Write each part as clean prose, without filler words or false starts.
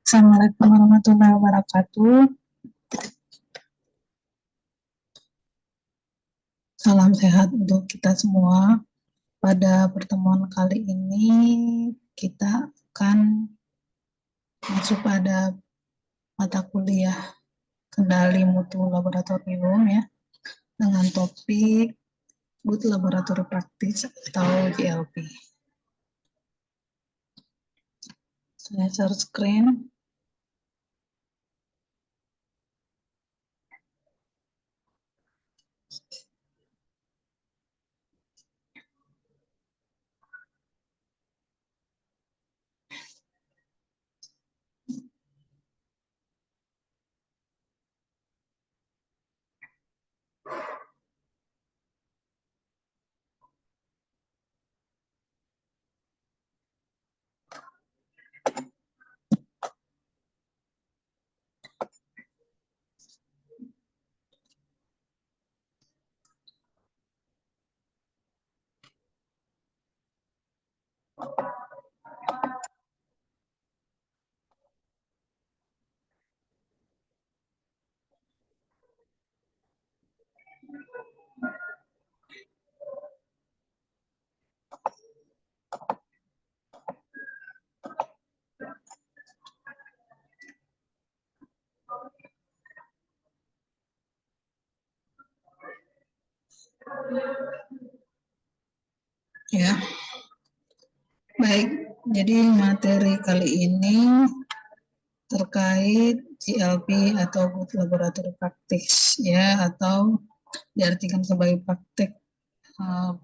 Assalamualaikum warahmatullahi wabarakatuh. Salam sehat untuk kita semua. Pada pertemuan kali ini kita akan masuk pada mata kuliah kendali mutu laboratorium ya, dengan topik Good Laboratory Practice atau GLP. Saya share screen. Ya, baik. Jadi materi kali ini terkait GLP atau Good Laboratory Practice ya, atau diartikan sebagai praktik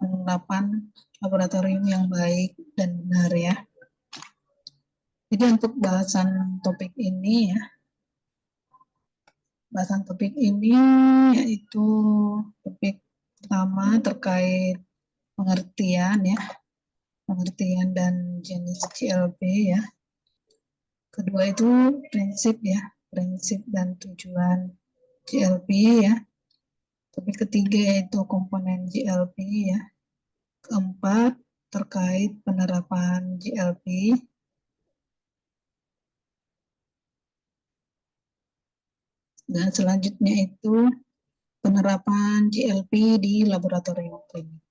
penerapan laboratorium yang baik dan benar ya. Jadi untuk bahasan topik ini ya, yaitu topik pertama terkait pengertian ya, pengertian dan jenis GLP ya. Kedua itu prinsip ya, prinsip dan tujuan GLP ya. Topik ketiga yaitu komponen GLP ya. Keempat terkait penerapan GLP. Dan selanjutnya itu penerapan GLP di laboratorium klinik.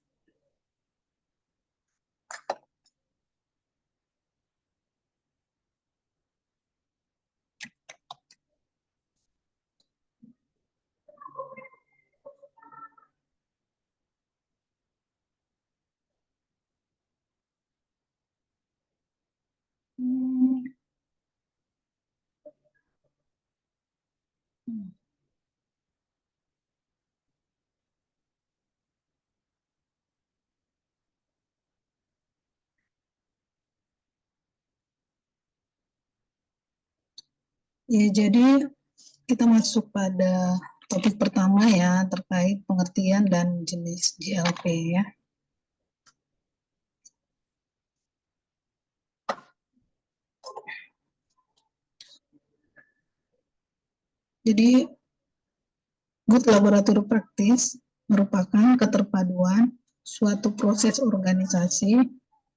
Ya, jadi kita masuk pada topik pertama ya, terkait pengertian dan jenis GLP ya. Jadi Good Laboratory Practice merupakan keterpaduan suatu proses organisasi,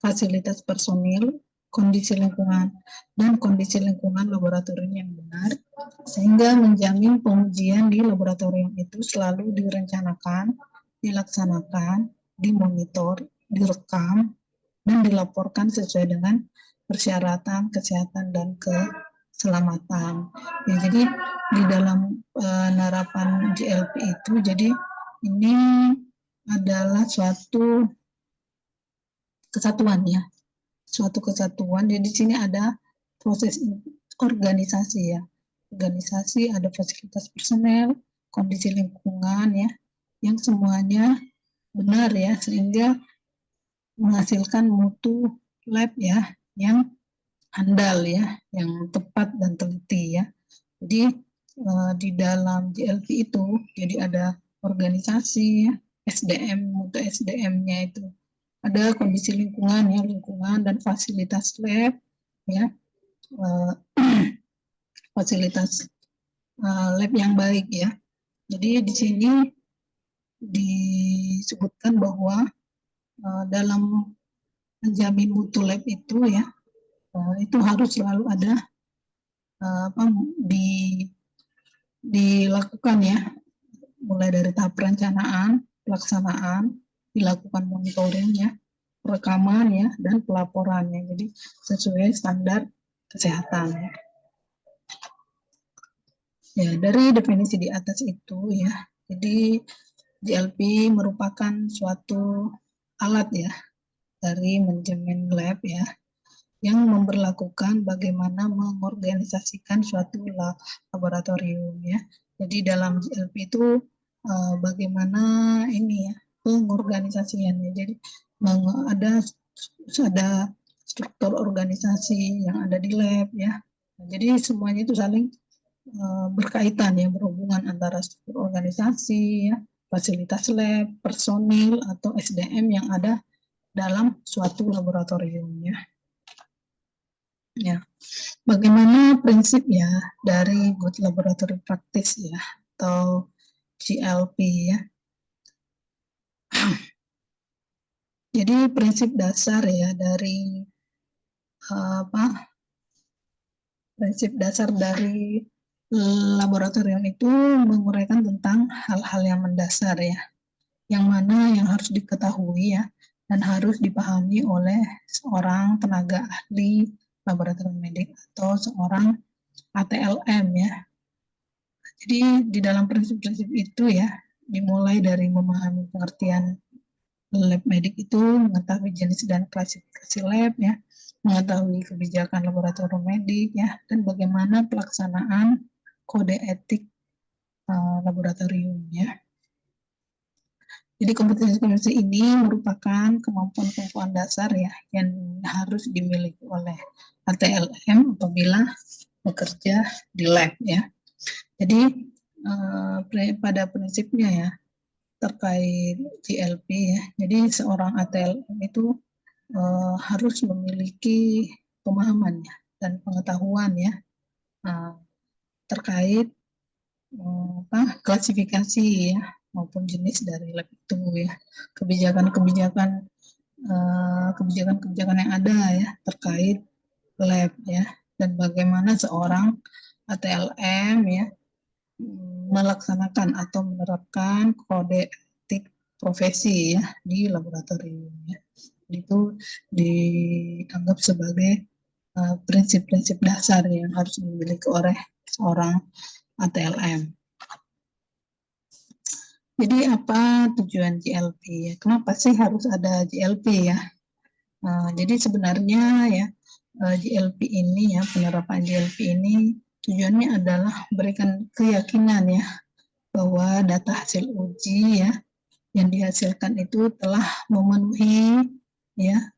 fasilitas personil, kondisi lingkungan, dan kondisi lingkungan laboratorium yang benar, sehingga menjamin pengujian di laboratorium itu selalu direncanakan, dilaksanakan, dimonitor, direkam, dan dilaporkan sesuai dengan persyaratan kesehatan dan keselamatan. Ya, jadi di dalam penerapan GLP itu, jadi ini adalah suatu kesatuan ya, suatu kesatuan. Jadi di sini ada proses organisasi ya, organisasi, ada fasilitas personel, kondisi lingkungan ya, yang semuanya benar ya, sehingga menghasilkan mutu lab ya yang handal ya, yang tepat dan teliti ya. Jadi di dalam GLP itu jadi ada organisasi ya, SDM, mutu SDM-nya itu ada kondisi lingkungan ya, lingkungan dan fasilitas lab ya, fasilitas lab yang baik ya. Jadi di sini disebutkan bahwa dalam menjamin mutu lab itu ya, itu harus selalu ada apa, dilakukan ya, mulai dari tahap perencanaan, pelaksanaan, dilakukan monitoring ya, rekaman ya, dan pelaporannya. Jadi sesuai standar kesehatan ya. Ya, dari definisi di atas itu ya, jadi GLP merupakan suatu alat ya dari manajemen lab ya, yang memberlakukan bagaimana mengorganisasikan suatu laboratorium ya. Jadi dalam GLP itu bagaimana ini ya pengorganisasiannya. Jadi ada struktur organisasi yang ada di lab ya. Jadi semuanya itu saling berkaitan ya, berhubungan antara struktur organisasi ya, fasilitas lab, personil atau SDM yang ada dalam suatu laboratorium ya. Ya, bagaimana prinsip ya dari Good Laboratory Practice ya atau GLP ya. Jadi prinsip dasar ya dari prinsip dasar dari laboratorium itu menguraikan tentang hal-hal yang mendasar ya, yang mana yang harus diketahui ya dan harus dipahami oleh seorang tenaga ahli laboratorium medik atau seorang ATLM ya. Jadi di dalam prinsip-prinsip itu ya, dimulai dari memahami pengertian lab medik itu, mengetahui jenis dan klasifikasi lab ya, mengetahui kebijakan laboratorium medik ya, dan bagaimana pelaksanaan kode etik laboratorium ya. Jadi kompetensi-kompetensi ini merupakan kemampuan-kemampuan dasar ya yang harus dimiliki oleh ATLM apabila bekerja di lab ya. Jadi pada prinsipnya ya terkait GLP ya. Jadi seorang ATLM itu harus memiliki pemahaman ya dan pengetahuan ya terkait klasifikasi ya maupun jenis dari lab itu ya, kebijakan-kebijakan yang ada ya terkait lab ya, dan bagaimana seorang ATLM ya melaksanakan atau menerapkan kode etik profesi ya di laboratorium ya. Itu dianggap sebagai prinsip-prinsip dasar yang harus dimiliki oleh seorang ATLM. Jadi apa tujuan GLP ya? Kenapa sih harus ada GLP ya? Jadi sebenarnya ya GLP ini ya, penerapan GLP ini tujuannya adalah memberikan keyakinan ya bahwa data hasil uji ya yang dihasilkan itu telah memenuhi ya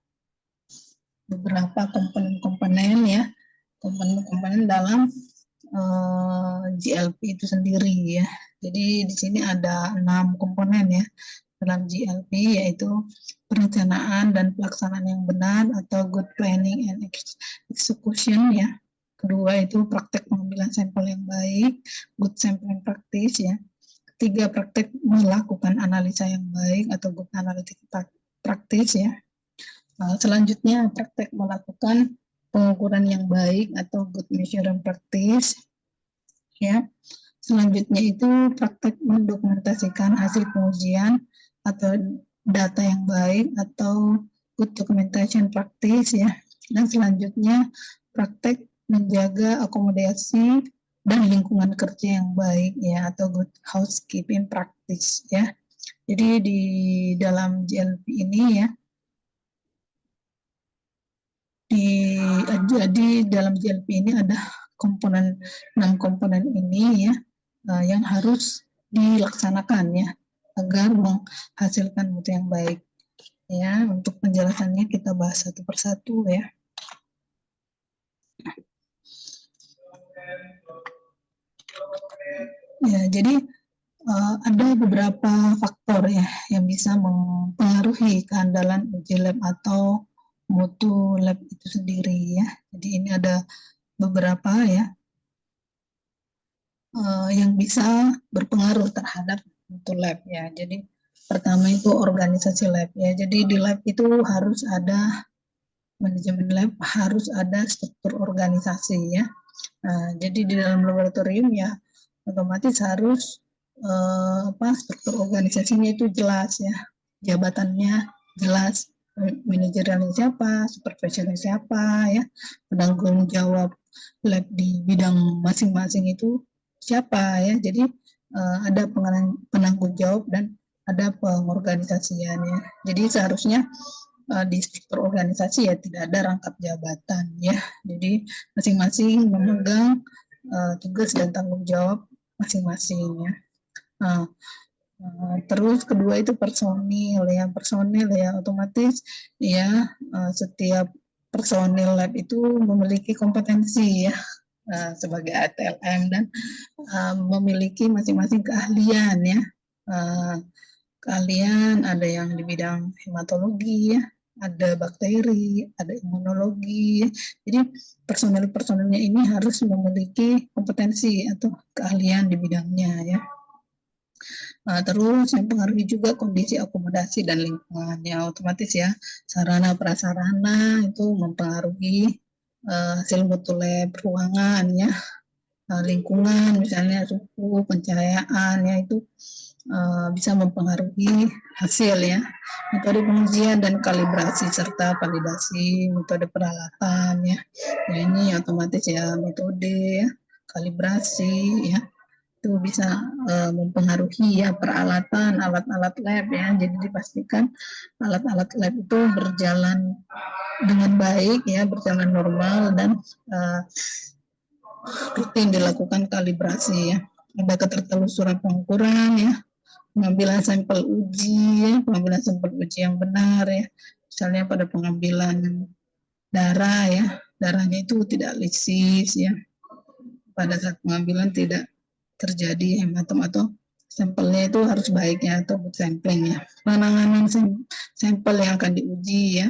beberapa komponen-komponen ya, komponen-komponen dalam GLP itu sendiri ya. Jadi di sini ada 6 komponen ya dalam GLP, yaitu perencanaan dan pelaksanaan yang benar atau good planning and execution ya. Kedua itu praktek pengambilan sampel yang baik, good sampling practice ya. Ketiga, praktek melakukan analisa yang baik atau good analytic practice ya. Selanjutnya praktek melakukan pengukuran yang baik atau good measuring practice ya. Selanjutnya itu praktek mendokumentasikan hasil pengujian atau data yang baik atau good documentation practice ya. Dan selanjutnya praktek menjaga akomodasi dan lingkungan kerja yang baik ya atau good housekeeping practice ya. Jadi di dalam GLP ini ya, di dalam GLP ini ada 6 komponen ini ya yang harus dilaksanakan ya agar menghasilkan mutu yang baik ya. Untuk penjelasannya kita bahas satu persatu ya. Ya, jadi ada beberapa faktor ya yang bisa mempengaruhi keandalan uji lab atau mutu lab itu sendiri ya. Jadi ini ada beberapa ya yang bisa berpengaruh terhadap mutu lab ya. Jadi pertama itu organisasi lab ya. Jadi di lab itu harus ada manajemen lab, harus ada struktur organisasi ya. Nah, jadi di dalam laboratorium ya otomatis harus struktur organisasinya itu jelas ya, jabatannya jelas, manajerialnya siapa, supervisornya siapa ya, penanggung jawab lab di bidang masing-masing itu siapa ya. Jadi ada penanggung jawab dan ada pengorganisasiannya. Jadi seharusnya di struktur organisasi ya tidak ada rangkap jabatan ya. Jadi masing-masing memegang tugas dan tanggung jawab masing-masing ya. Nah, terus kedua itu personil ya otomatis ya setiap personil lab itu memiliki kompetensi ya sebagai ATLM dan memiliki masing-masing keahlian ya. Keahlian ada yang di bidang hematologi ya, ada bakteri, ada imunologi. Jadi personil-personilnya ini harus memiliki kompetensi atau keahlian di bidangnya ya. Terus yang pengaruhi juga kondisi akomodasi dan lingkungan ya, otomatis ya sarana prasarana itu mempengaruhi hasil mutu lab, ruangan ya, lingkungan misalnya suhu, pencahayaan ya itu bisa mempengaruhi hasil ya. Metode pengujian dan kalibrasi serta validasi metode peralatan ya. Nah ini otomatis ya metode ya, kalibrasi ya itu bisa mempengaruhi ya peralatan alat-alat lab ya. Jadi dipastikan alat-alat lab itu berjalan dengan baik ya, berjalan normal dan rutin dilakukan kalibrasi ya. Ada ketertelusuran pengukuran ya, pengambilan sampel uji ya, pengambilan sampel uji yang benar ya. Misalnya pada pengambilan darah ya, darahnya itu tidak lisis ya. Pada saat pengambilan tidak terjadi hematom atau sampelnya itu harus baik ya, atau good sampling ya. Penanganan sampel yang akan diuji ya,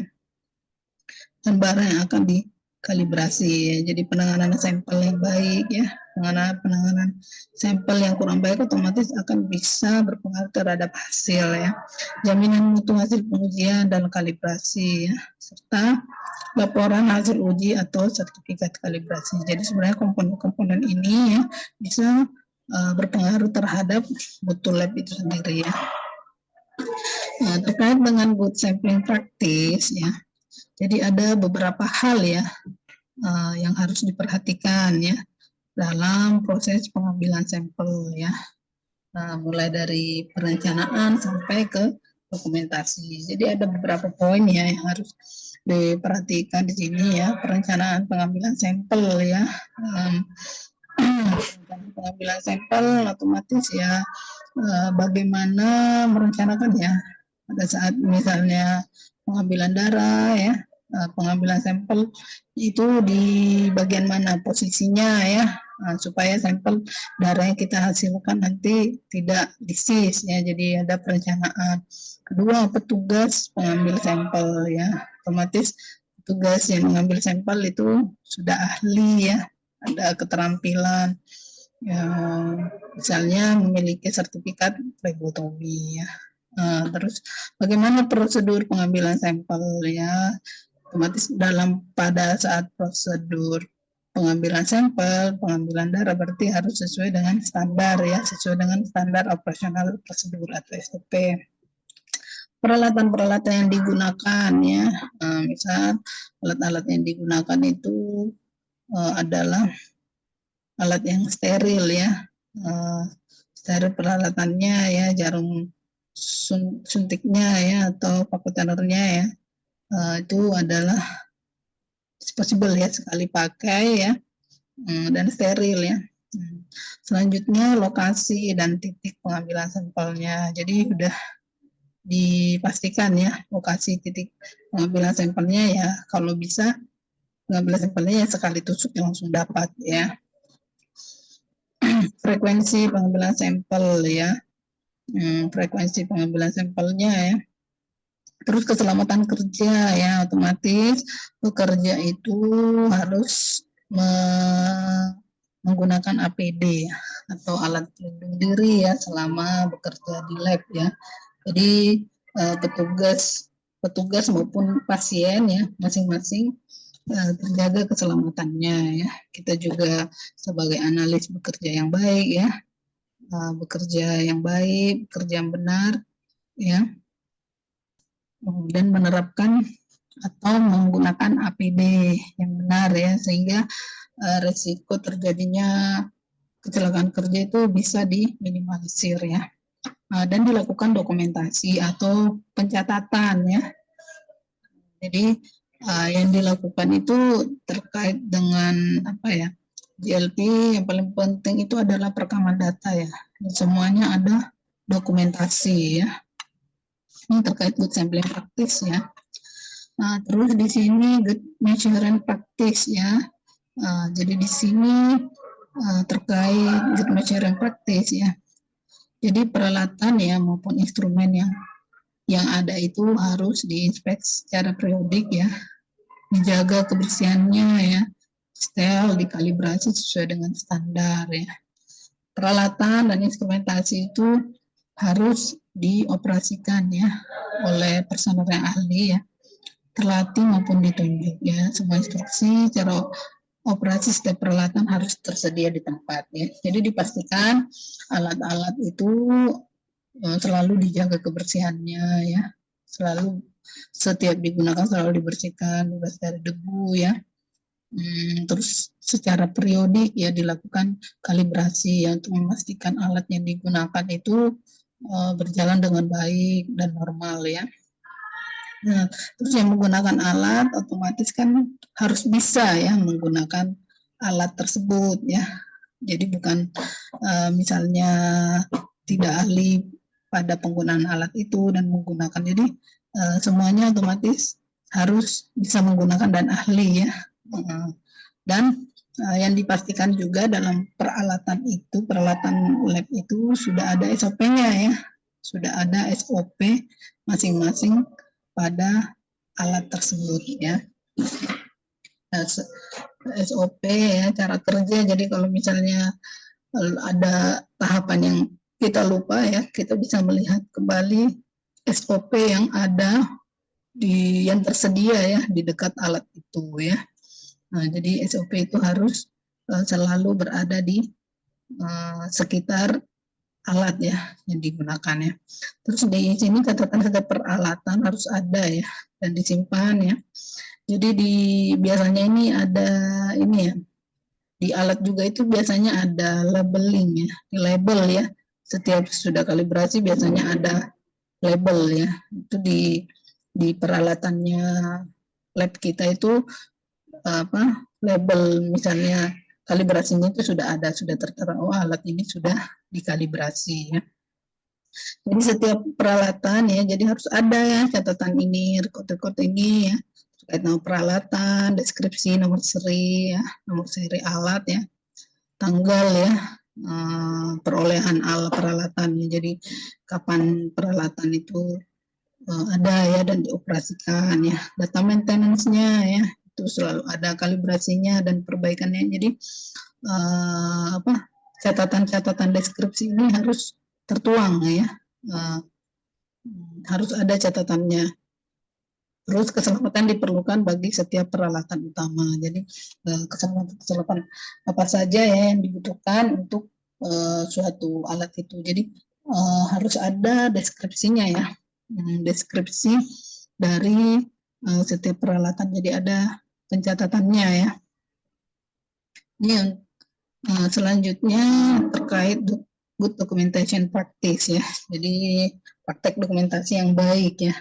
dan barang yang akan dikalibrasi ya. Jadi penanganan sampel yang baik ya, penanganan sampel yang kurang baik otomatis akan bisa berpengaruh terhadap hasil ya. Jaminan mutu hasil pengujian dan kalibrasi ya, serta laporan hasil uji atau sertifikat kalibrasi. Jadi sebenarnya komponen-komponen ini ya bisa berpengaruh terhadap mutu lab itu sendiri ya. Nah, terkait dengan good sampling practice ya, jadi ada beberapa hal ya yang harus diperhatikan ya dalam proses pengambilan sampel ya, mulai dari perencanaan sampai ke dokumentasi. Jadi ada beberapa poin ya yang harus diperhatikan di sini ya. Perencanaan pengambilan sampel ya. Pengambilan sampel otomatis ya bagaimana merencanakan ya pada saat misalnya pengambilan darah ya, pengambilan sampel itu di bagian mana posisinya ya, supaya sampel darah yang kita hasilkan nanti tidak lisis ya. Jadi ada perencanaan. Kedua, petugas pengambil sampel ya, otomatis petugas yang mengambil sampel itu sudah ahli ya, ada keterampilan ya, misalnya memiliki sertifikat flebotomi ya. Terus bagaimana prosedur pengambilan sampel ya, otomatis pada saat prosedur pengambilan sampel, pengambilan darah berarti harus sesuai dengan standar ya, sesuai dengan standar operasional prosedur atau SOP. Peralatan-peralatan yang digunakan ya, misal alat-alat yang digunakan itu adalah alat yang steril ya, steril peralatannya ya, jarum suntiknya ya atau vakuumnya ya, itu adalah disposable ya, sekali pakai ya, dan steril ya. Selanjutnya lokasi dan titik pengambilan sampelnya. Jadi sudah dipastikan ya lokasi titik pengambilan sampelnya ya, kalau bisa pengambilan sampelnya ya sekali tusuk langsung dapat ya. Frekuensi pengambilan sampel ya, frekuensi pengambilan sampelnya ya. Terus keselamatan kerja ya, otomatis pekerja itu harus menggunakan APD ya, atau alat pelindung diri ya selama bekerja di lab ya. Jadi petugas maupun pasien ya masing-masing terjaga keselamatannya ya. Kita juga sebagai analis bekerja yang baik ya, bekerja yang baik, bekerja yang benar ya, dan menerapkan atau menggunakan APD yang benar ya, sehingga resiko terjadinya kecelakaan kerja itu bisa diminimalisir ya. Dan dilakukan dokumentasi atau pencatatan ya. Jadi yang dilakukan itu terkait dengan apa ya, GLP yang paling penting itu adalah perekaman data ya. Dan semuanya ada dokumentasi ya. Ini terkait good sampling practice ya. Terus di sini good measurement practice ya. Jadi di sini terkait good measurement practice ya. Jadi peralatan ya maupun instrumen yang ada itu harus diinspeksi secara periodik ya, dijaga kebersihannya ya, setel, dikalibrasi sesuai dengan standar ya. Peralatan dan instrumentasi itu harus dioperasikan ya oleh personel yang ahli ya, terlatih maupun ditunjuk ya. Semua instruksi cara operasi setiap peralatan harus tersedia di tempat ya. Jadi dipastikan alat-alat itu selalu dijaga kebersihannya ya, selalu setiap digunakan selalu dibersihkan, bebas dari debu ya. Terus secara periodik ya dilakukan kalibrasi ya untuk memastikan alat yang digunakan itu berjalan dengan baik dan normal ya. Nah, terus yang menggunakan alat otomatis kan harus bisa ya menggunakan alat tersebut ya. Jadi bukan misalnya tidak ahli pada penggunaan alat itu dan menggunakan, jadi semuanya otomatis harus bisa menggunakan dan ahli ya. Dan yang dipastikan juga dalam peralatan itu, peralatan lab itu sudah ada SOP-nya ya, sudah ada SOP masing-masing pada alat tersebut ya. SOP ya, cara kerja. Jadi kalau misalnya ada tahapan yang kita lupa ya, kita bisa melihat kembali SOP yang ada yang tersedia ya di dekat alat itu ya. Nah, jadi SOP itu harus selalu berada di sekitar alat ya yang digunakan ya. Terus di sini catatan setiap peralatan harus ada ya dan disimpan ya. Jadi biasanya ini ada ini ya, di alat juga itu biasanya ada labeling ya, di label ya. Setiap sudah kalibrasi biasanya ada label ya. Itu di peralatannya lab kita itu label misalnya kalibrasinya itu sudah ada, sudah tertera, oh alat ini sudah dikalibrasi ya. Jadi setiap peralatan ya, jadi harus ada ya catatan ini, rekod-rekod ini ya, terkait nama peralatan, deskripsi, nomor seri ya, nomor seri alat ya, tanggal ya, perolehan alat peralatannya. Jadi kapan peralatan itu ada ya dan dioperasikan ya, data maintenance-nya ya itu selalu ada, kalibrasinya dan perbaikannya. Jadi catatan-catatan deskripsi ini harus tertuang ya, harus ada catatannya. Terus keselamatan diperlukan bagi setiap peralatan utama. Jadi keselamatan apa saja ya yang dibutuhkan untuk suatu alat itu. Jadi harus ada deskripsinya ya, deskripsi dari setiap peralatan. Jadi ada pencatatannya ya. Ini selanjutnya terkait good documentation practice ya. Jadi praktek dokumentasi yang baik ya.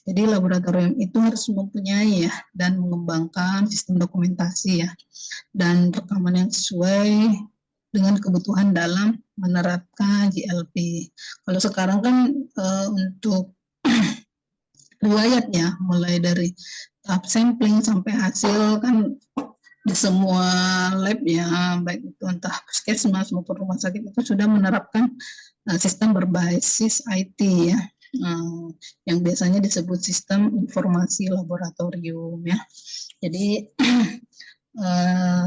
Jadi laboratorium itu harus mempunyai ya dan mengembangkan sistem dokumentasi ya dan rekaman yang sesuai dengan kebutuhan dalam menerapkan GLP. Kalau sekarang kan untuk riwayat ya, mulai dari tahap sampling sampai hasil kan di semua lab ya, baik itu entah puskesmas maupun rumah sakit itu sudah menerapkan sistem berbasis IT ya, yang biasanya disebut sistem informasi laboratorium ya. Jadi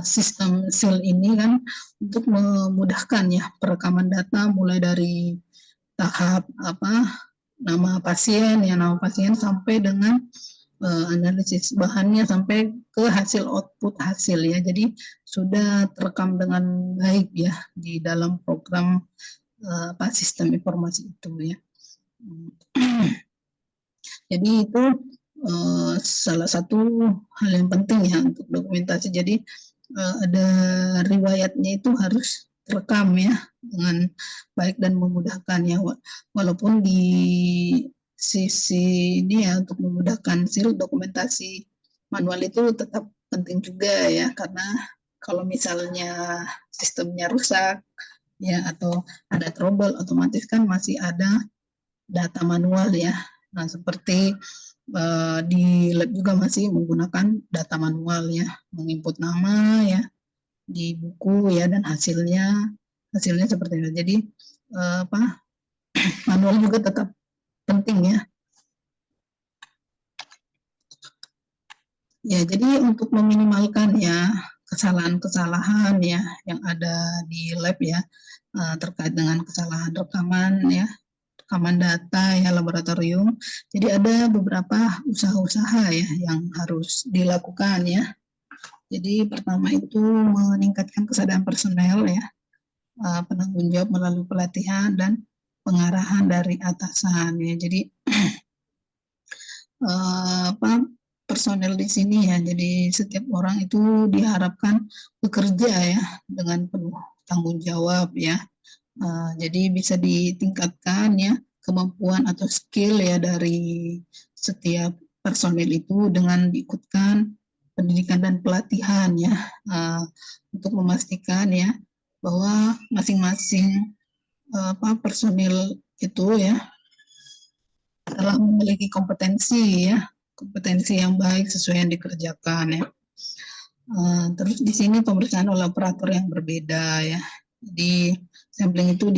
sistem SIL ini kan untuk memudahkan ya perekaman data mulai dari tahap nama pasien ya, nama pasien sampai dengan analisis bahannya sampai ke hasil output hasil ya. Jadi sudah terekam dengan baik ya di dalam program sistem informasi itu ya. Jadi itu salah satu hal yang penting ya untuk dokumentasi. Jadi ada riwayatnya itu harus terekam ya dengan baik dan memudahkan ya, walaupun di sisi ini ya untuk memudahkan dokumentasi manual itu tetap penting juga ya, karena kalau misalnya sistemnya rusak ya atau ada trouble, otomatis kan masih ada data manual ya. Nah, seperti di lab juga masih menggunakan data manual ya, menginput nama ya di buku ya, dan hasilnya seperti itu. Jadi manual juga tetap penting ya. Ya, jadi untuk meminimalkan ya kesalahan-kesalahan ya yang ada di lab ya, terkait dengan kesalahan rekaman ya, rekaman data ya laboratorium. Jadi ada beberapa usaha-usaha ya yang harus dilakukan ya. Jadi pertama itu meningkatkan kesadaran personel ya, penanggung jawab melalui pelatihan dan pengarahan dari atasan ya. Jadi personel di sini ya, jadi setiap orang itu diharapkan bekerja ya dengan penuh tanggung jawab ya. Jadi bisa ditingkatkan ya kemampuan atau skill ya dari setiap personil itu dengan diikutkan pendidikan dan pelatihan ya, untuk memastikan ya bahwa masing-masing personil itu ya telah memiliki kompetensi yang baik sesuai yang dikerjakan ya. Terus di sini pemeriksaan oleh operator yang berbeda ya. Jadi sampling itu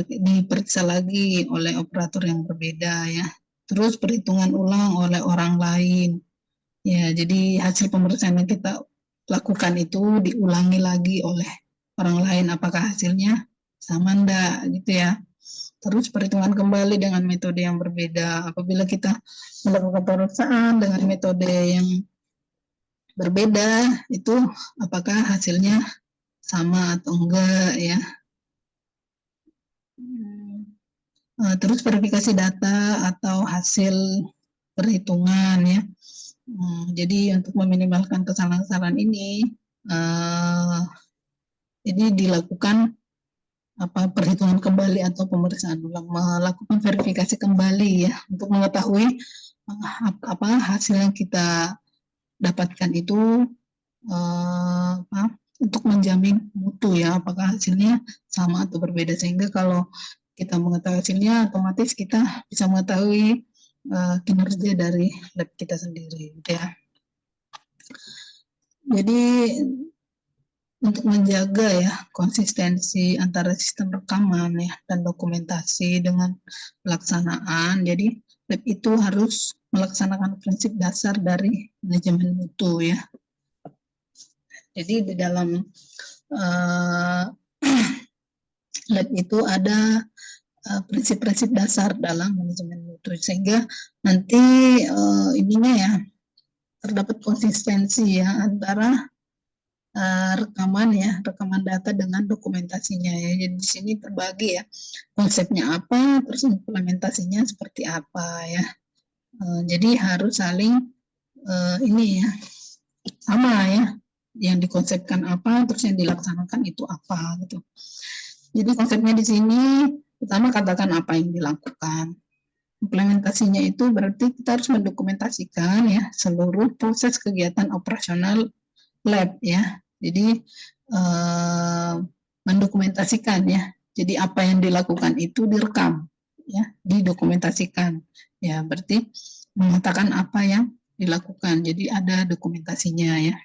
diperiksa lagi oleh operator yang berbeda ya. Terus perhitungan ulang oleh orang lain. Ya, jadi hasil pemeriksaan yang kita lakukan itu diulangi lagi oleh orang lain, apakah hasilnya sama enggak gitu ya. Terus perhitungan kembali dengan metode yang berbeda. Apabila kita melakukan pemeriksaan dengan metode yang berbeda, itu apakah hasilnya sama atau enggak ya. Terus verifikasi data atau hasil perhitungan ya. Jadi untuk meminimalkan kesalahan-kesalahan ini dilakukan perhitungan kembali atau pemeriksaan ulang, melakukan verifikasi kembali ya untuk mengetahui apa hasil yang kita dapatkan itu, untuk menjamin mutu ya, apakah hasilnya sama atau berbeda, sehingga kalau kita mengetahui hasilnya otomatis kita bisa mengetahui kinerja dari lab kita sendiri gitu ya. Jadi untuk menjaga ya konsistensi antara sistem rekaman ya dan dokumentasi dengan pelaksanaan, jadi lab itu harus melaksanakan prinsip dasar dari manajemen mutu ya. Jadi di dalam lab itu ada prinsip-prinsip dasar dalam manajemen mutu, sehingga nanti ininya ya terdapat konsistensi ya antara rekaman data dengan dokumentasinya ya. Jadi di sini terbagi ya konsepnya apa, terus implementasinya seperti apa ya. Jadi harus saling ini ya sama ya, yang dikonsepkan apa, terus yang dilaksanakan itu apa gitu. Jadi konsepnya di sini pertama katakan apa yang dilakukan. Implementasinya itu berarti kita harus mendokumentasikan ya seluruh proses kegiatan operasional lab ya. Jadi mendokumentasikan ya. Jadi apa yang dilakukan itu direkam ya, didokumentasikan. Ya, berarti mengatakan apa yang dilakukan. Jadi ada dokumentasinya ya.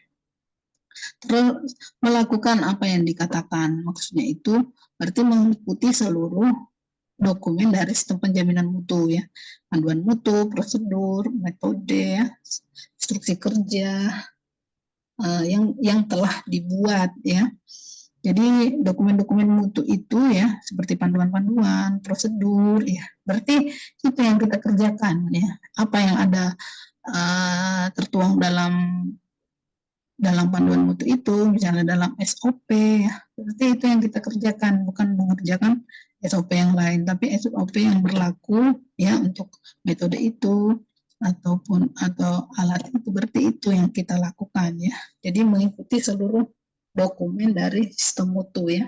Terus melakukan apa yang dikatakan. Maksudnya itu berarti mengikuti seluruh dokumen dari sistem penjaminan mutu ya. Panduan mutu, prosedur, metode ya, instruksi kerja, yang telah dibuat ya. Jadi dokumen-dokumen mutu itu ya seperti panduan-panduan, prosedur ya. Berarti itu yang kita kerjakan ya. Apa yang ada tertuang dalam panduan mutu itu, misalnya dalam SOP, ya. Berarti itu yang kita kerjakan, bukan mengerjakan SOP yang lain, tapi SOP yang berlaku ya untuk metode itu atau alat itu, berarti itu yang kita lakukan ya. Jadi mengikuti seluruh dokumen dari sistem mutu ya.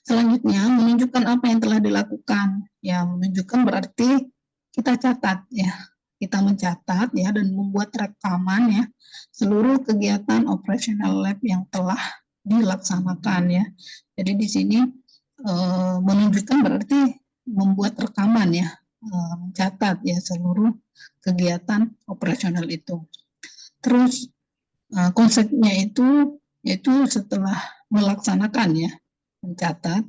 Selanjutnya menunjukkan apa yang telah dilakukan. Ya, menunjukkan berarti kita catat ya. Kita mencatat ya dan membuat rekaman ya seluruh kegiatan operasional lab yang telah dilaksanakan ya. Jadi di sini menunjukkan berarti membuat rekaman ya, mencatat ya seluruh kegiatan operasional itu. Terus konsepnya itu yaitu setelah melaksanakan ya, mencatat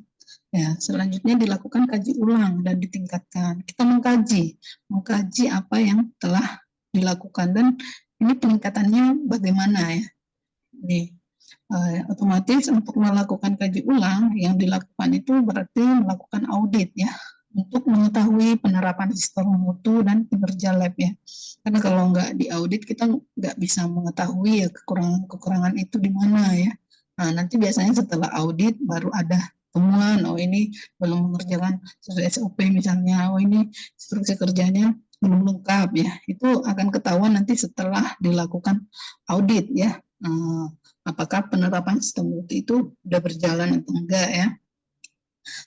ya, selanjutnya dilakukan kaji ulang dan ditingkatkan. Kita mengkaji apa yang telah dilakukan dan ini peningkatannya bagaimana ya. Ini otomatis untuk melakukan kaji ulang yang dilakukan itu berarti melakukan audit ya untuk mengetahui penerapan sistem mutu dan kinerja lab ya. Karena kalau nggak diaudit kita nggak bisa mengetahui ya kekurangan itu di mana ya. Nah, nanti biasanya setelah audit baru ada temuan, oh ini belum mengerjakan sesuai SOP misalnya, oh ini instruksi kerjanya belum lengkap ya. Itu akan ketahuan nanti setelah dilakukan audit ya. Apakah penerapan sistem mutu itu sudah berjalan atau enggak ya.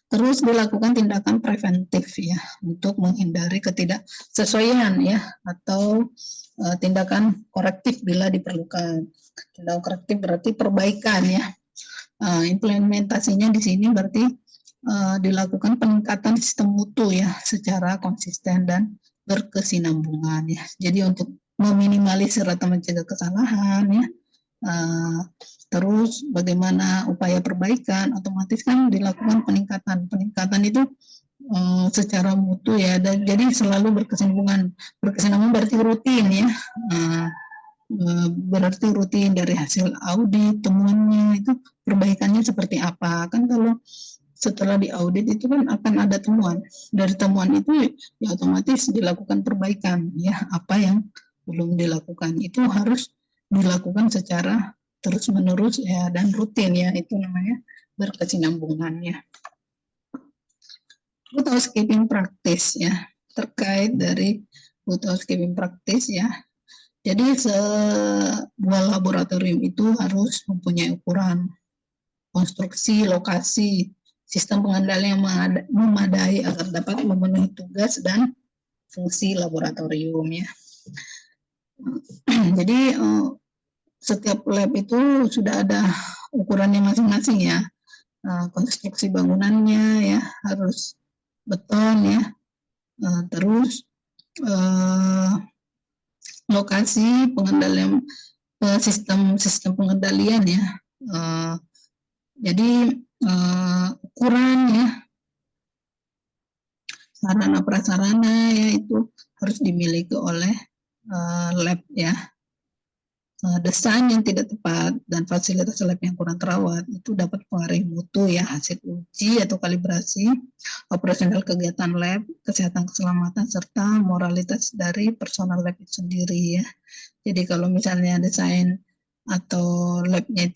Terus dilakukan tindakan preventif ya untuk menghindari ketidaksesuaian ya atau tindakan korektif bila diperlukan. Tindakan korektif berarti perbaikan ya. Implementasinya di sini berarti dilakukan peningkatan sistem mutu ya secara konsisten dan berkesinambungan ya. Jadi untuk meminimalisir atau mencegah kesalahan ya. Terus bagaimana upaya perbaikan, otomatis kan dilakukan peningkatan itu secara mutu ya, dan jadi selalu berkesinambungan berarti rutin ya, berarti rutin dari hasil audit temuannya itu perbaikannya seperti apa. Kan kalau setelah diaudit itu kan akan ada temuan, dari temuan itu ya otomatis dilakukan perbaikan ya, apa yang belum dilakukan itu harus dilakukan secara terus-menerus ya dan rutin ya, itu namanya berkesinambungan ya. Good housekeeping practice ya, terkait dari good housekeeping practice ya. Jadi sebuah laboratorium itu harus mempunyai ukuran, konstruksi, lokasi, sistem pengendalian yang memadai agar dapat memenuhi tugas dan fungsi laboratorium ya. Jadi setiap lab itu sudah ada ukurannya masing-masing ya. Konstruksi bangunannya ya harus beton ya. Terus lokasi pengendalian, sistem pengendalian ya. Jadi ukuran ya, sarana prasarana ya itu harus dimiliki oleh lab ya. Desain yang tidak tepat dan fasilitas lab yang kurang terawat itu dapat mempengaruhi mutu ya, hasil uji atau kalibrasi, operasional kegiatan lab, kesehatan keselamatan serta moralitas dari personal lab itu sendiri ya. Jadi kalau misalnya desain atau labnya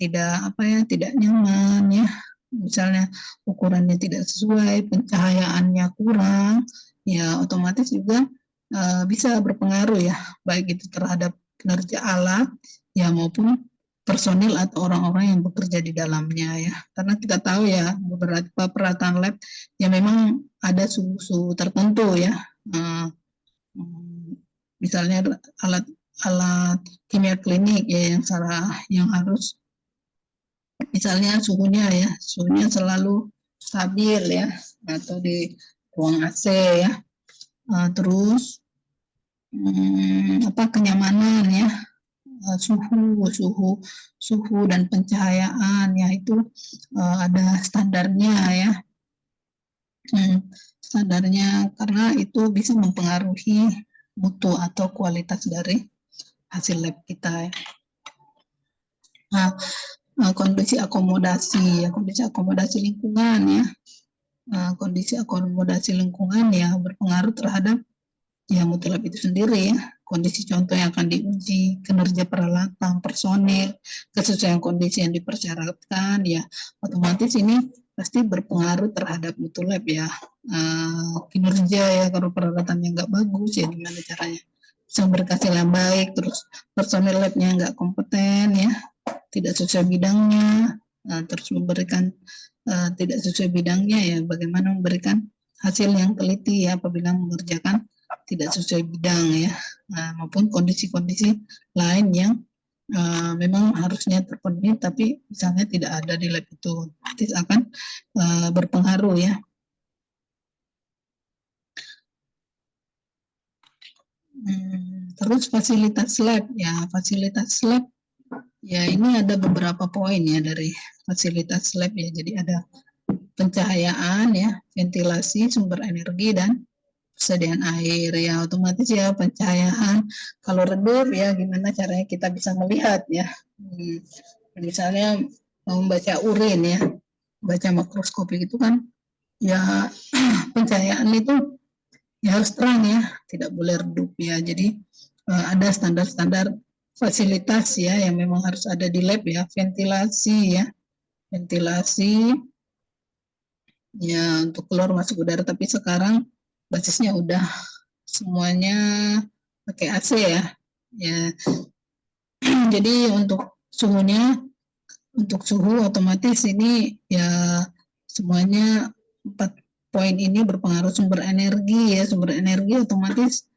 tidak nyaman ya, misalnya ukurannya tidak sesuai, pencahayaannya kurang, ya otomatis juga bisa berpengaruh ya, baik itu terhadap kinerja alat ya maupun personil atau orang-orang yang bekerja di dalamnya ya. Karena kita tahu ya beberapa peralatan lab yang memang ada suhu tertentu ya. Misalnya alat kimia klinik ya yang harus misalnya suhunya selalu stabil ya, atau di ruang AC ya. Terus kenyamanan ya, suhu dan pencahayaan ya itu ada standarnya ya. Standarnya karena itu bisa mempengaruhi mutu atau kualitas dari hasil lab kita ya. Kondisi akomodasi lingkungan ya. Kondisi akomodasi lingkungan ya berpengaruh terhadap ya mutu lab itu sendiri ya. kondisi contoh yang akan diuji, kinerja peralatan, personil, kesesuaian kondisi yang dipersyaratkan, ya otomatis ini pasti berpengaruh terhadap mutu lab ya. Kinerja ya, kalau peralatannya nggak bagus ya gimana caranya bisa berhasil yang baik, terus personil labnya nggak kompeten ya, tidak sesuai bidangnya, terus memberikan tidak sesuai bidangnya ya, bagaimana memberikan hasil yang teliti ya apabila mengerjakan tidak sesuai bidang ya, maupun kondisi-kondisi lain yang memang harusnya terpenuhi tapi misalnya tidak ada di lab itu, nanti akan berpengaruh ya. Terus fasilitas lab ya, fasilitas lab ya ini ada beberapa poin ya dari fasilitas lab ya. Jadi ada pencahayaan ya, ventilasi, sumber energi, dan persediaan air ya. Otomatis ya pencahayaan kalau redup ya gimana caranya kita bisa melihat ya. Misalnya mau membaca urin ya, baca makroskopik itu kan ya pencahayaan itu ya harus terang ya, tidak boleh redup ya. Jadi ada standar-standar fasilitas ya yang memang harus ada di lab ya. Ventilasi ya, ventilasi ya untuk keluar masuk udara, tapi sekarang basisnya udah semuanya pakai AC ya. Ya. Jadi untuk suhunya, untuk suhu otomatis ini ya semuanya 4 poin ini berpengaruh. Sumber energi ya, sumber energi otomatis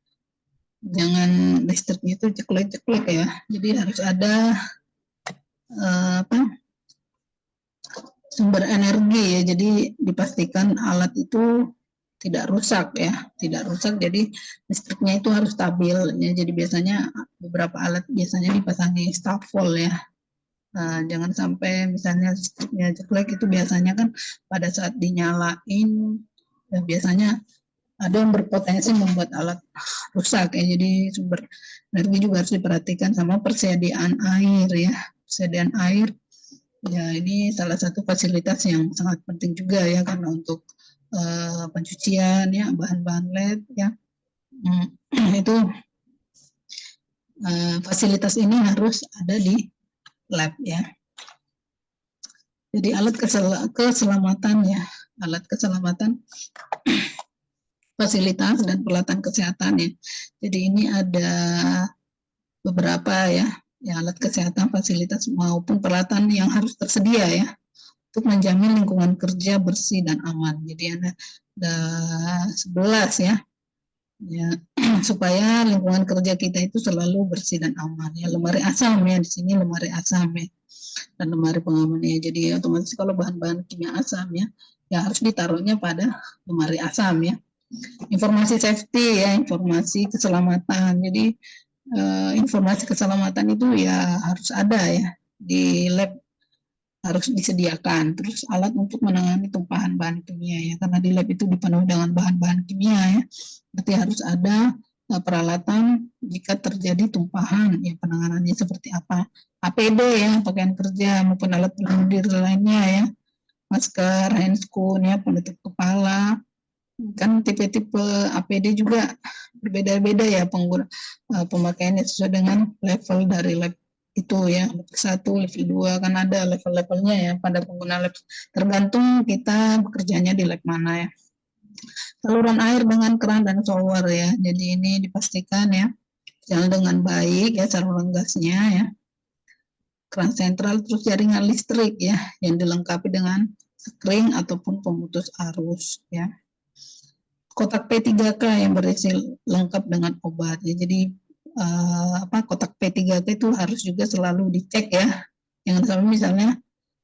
jangan listriknya itu ceklek-ceklek ya. Jadi harus ada sumber energi ya. Jadi dipastikan alat itu tidak rusak ya, tidak rusak. Jadi listriknya itu harus stabil ya. Jadi biasanya beberapa alat biasanya dipasangi stafol ya. Jangan sampai misalnya listriknya ceklek, itu biasanya kan pada saat dinyalain ya, biasanya ada yang berpotensi membuat alat rusak ya. Jadi sumber energi juga harus diperhatikan, sama persediaan air ya. Persediaan air ya, ini salah satu fasilitas yang sangat penting juga ya, karena untuk pencucian ya, bahan-bahan lab ya, itu fasilitas ini harus ada di lab ya. Jadi alat keselamatan ya, alat keselamatan, fasilitas dan peralatan kesehatan ya. Jadi ini ada beberapa ya, alat kesehatan, fasilitas maupun peralatan yang harus tersedia ya untuk menjamin lingkungan kerja bersih dan aman. Jadi ada 11 ya, supaya lingkungan kerja kita itu selalu bersih dan aman ya. Lemari asam ya, di sini lemari asam ya, dan lemari pengaman ya. Jadi otomatis kalau bahan-bahan kimia asam ya, harus ditaruhnya pada lemari asam ya. Informasi safety ya, informasi keselamatan. Jadi informasi keselamatan itu ya harus ada ya di lab, harus disediakan. Terus alat untuk menangani tumpahan bahan kimia ya, karena di lab itu dipenuhi dengan bahan-bahan kimia ya. Berarti harus ada peralatan jika terjadi tumpahan ya, penanganannya seperti apa. APD ya, pakaian kerja maupun alat pelindung diri lainnya ya, masker, handscoon ya, penutup kepala. Kan tipe-tipe APD juga berbeda-beda ya pemakaiannya sesuai dengan level dari lab itu ya. Level 1, level 2 kan ada level-levelnya ya pada pengguna lab, tergantung kita bekerjanya di lab mana ya. Saluran air dengan keran dan shower ya, jadi ini dipastikan ya jalan dengan baik ya, saluran gasnya ya, keran sentral, terus jaringan listrik ya yang dilengkapi dengan skring ataupun pemutus arus ya. Kotak P3K yang berisi lengkap dengan obat ya. Jadi kotak P3K itu harus juga selalu dicek ya, jangan sampai misalnya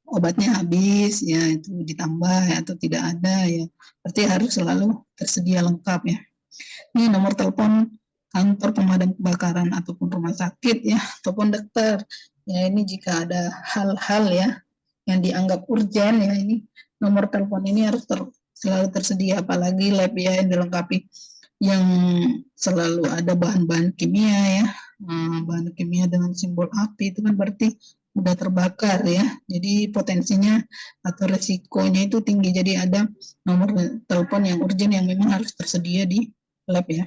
obatnya habis ya, itu ditambah ya, atau tidak ada ya, berarti harus selalu tersedia lengkap ya. Ini nomor telepon kantor pemadam kebakaran ataupun rumah sakit ya, ataupun dokter ya. Ini jika ada hal-hal ya yang dianggap urgent ya, ini nomor telepon ini harus selalu tersedia. Apalagi lab ya yang dilengkapi, yang selalu ada bahan-bahan kimia ya, bahan kimia dengan simbol api, itu kan berarti udah terbakar ya. Jadi potensinya atau resikonya itu tinggi. Jadi ada nomor telepon yang urgent yang memang harus tersedia di lab ya.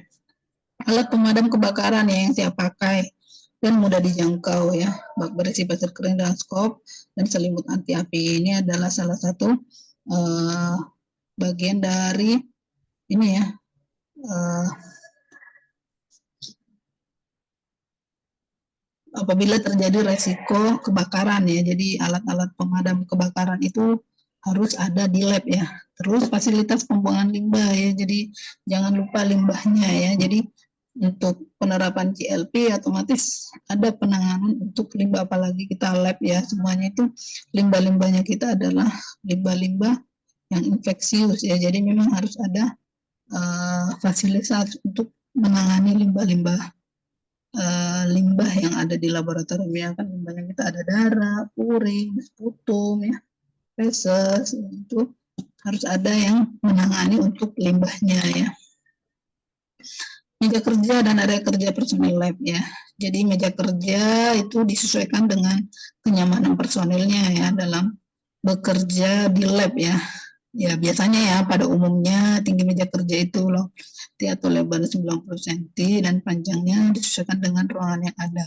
Alat pemadam kebakaran ya yang saya pakai dan mudah dijangkau ya. Bak berisi pasir kering dan skop dan selimut anti api ini adalah salah satu bagian dari ini ya, apabila terjadi resiko kebakaran ya. Jadi alat-alat pemadam kebakaran itu harus ada di lab ya. Terus fasilitas pembuangan limbah ya. Jadi jangan lupa limbahnya ya. Jadi untuk penerapan GLP otomatis ada penanganan untuk limbah, apalagi kita lab ya. Semuanya itu limbah-limbahnya kita adalah limbah-limbah yang infeksius ya. Jadi memang harus ada fasilitas untuk menangani limbah-limbah limbah yang ada di laboratorium ya. Kan limbahnya kita ada darah, urin, sputum ya, feses, itu harus ada yang menangani untuk limbahnya ya. Meja kerja dan area kerja personil lab ya. Jadi meja kerja itu disesuaikan dengan kenyamanan personilnya ya dalam bekerja di lab ya. Ya biasanya ya pada umumnya tinggi meja kerja itu loh atau lebar 90 cm dan panjangnya disesuaikan dengan ruangan yang ada.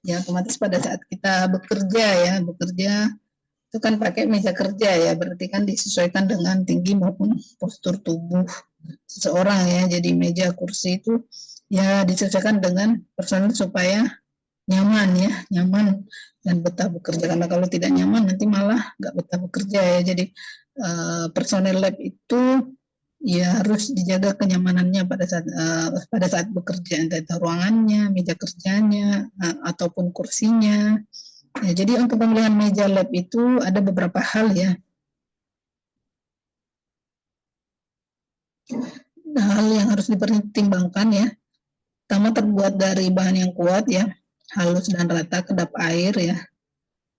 Ya otomatis pada saat kita bekerja itu kan pakai meja kerja ya, berarti kan disesuaikan dengan tinggi maupun postur tubuh seseorang ya. Jadi meja kursi itu ya disesuaikan dengan personil supaya nyaman ya, nyaman dan betah bekerja. Karena kalau tidak nyaman nanti malah nggak betah bekerja ya. Jadi personel lab itu ya harus dijaga kenyamanannya pada saat bekerja, entah itu ruangannya, meja kerjanya, ataupun kursinya. Ya, jadi untuk pemilihan meja lab itu ada beberapa hal ya. Hal yang harus dipertimbangkan ya. Pertama, terbuat dari bahan yang kuat ya, halus dan rata, kedap air ya,